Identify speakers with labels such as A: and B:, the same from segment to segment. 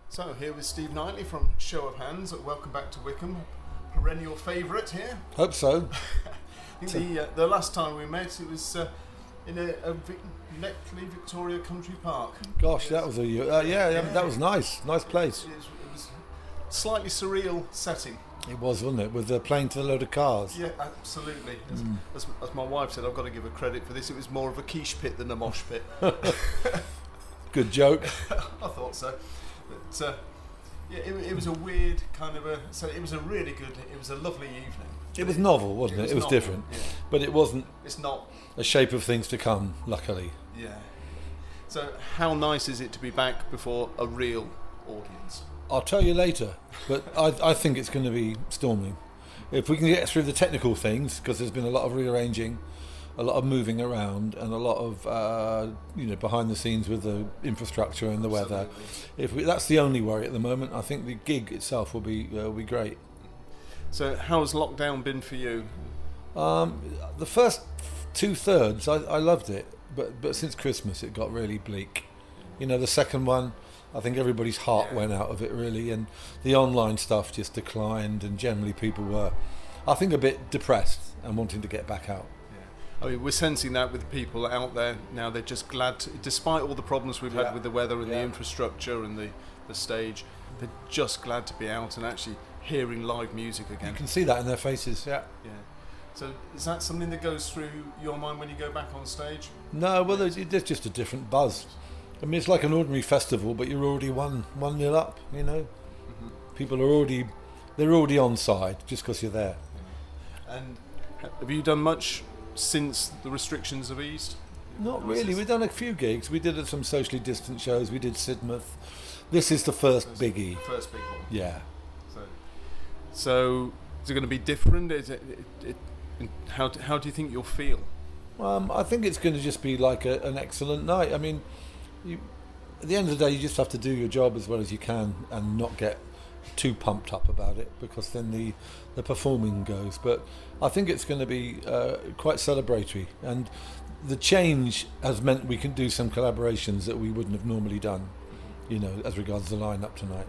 A: So here with Steve Knightley from Show of Hands. Welcome back to Wickham, perennial favourite here.
B: Hope so.
A: I think the last time we met, it was in a Knightley Victoria Country Park.
B: Gosh, that was that was nice. Nice place.
A: It was slightly surreal setting.
B: It was, wasn't it? With the plane to a load of cars.
A: Yeah, absolutely. As my wife said, I've got to give her credit for this. It was more of a quiche pit than a mosh pit.
B: Good joke.
A: I thought so. But it was a weird kind of so it was a really good, it was a lovely evening.
B: It was novel, wasn't it? It was
A: novel,
B: different.
A: yeah.
B: But it wasn't
A: It's not.
B: a shape of things to come, luckily.
A: Yeah. So how nice is it to be back before a real audience?
B: I'll tell you later, but I think it's going to be storming. If we can get through the technical things, because there's been a lot of rearranging, a lot of moving around, and a lot of behind the scenes with the infrastructure and the weather. That's the only worry at the moment. I think the gig itself will be great.
A: So how's lockdown been for you?
B: The first 2/3 I loved it, but since Christmas it got really bleak. The second one, I think everybody's heart went out of it really, and the online stuff just declined, and generally people were, I think, a bit depressed and wanting to get back out.
A: I mean, we're sensing that with people out there now. They're just glad, despite all the problems we've had with the weather and the infrastructure and the stage, they're just glad to be out and actually hearing live music again.
B: You can see that in their faces. Yeah.
A: So is that something that goes through your mind when you go back on stage?
B: No, well, there's just a different buzz. I mean, it's like an ordinary festival, but you're already 1-0 up. People are they're already on side just because you're there.
A: And have you done much since the restrictions have eased?
B: Not really. We've done a few gigs. We did some socially distant shows. We did Sidmouth. This is the first biggie.
A: First big one.
B: Yeah.
A: So is it going to be different? How do you think you'll feel?
B: I think it's going to just be like an excellent night. I mean, at the end of the day, you just have to do your job as well as you can and not get too pumped up about it, because then the performing goes. But I think it's going to be quite celebratory, and the change has meant we can do some collaborations that we wouldn't have normally done, as regards the lineup tonight.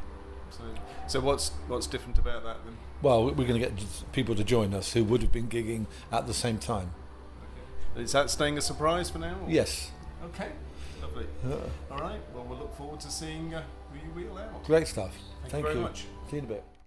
A: So what's different about that then?
B: Well, we're going to get people to join us who would have been gigging at the same time.
A: Okay. Is that staying a surprise for now? Or?
B: Yes.
A: Okay. Lovely. All right. Well, we'll look forward to seeing who you wheel out.
B: Great stuff.
A: Thank you very much.
B: See you in a bit.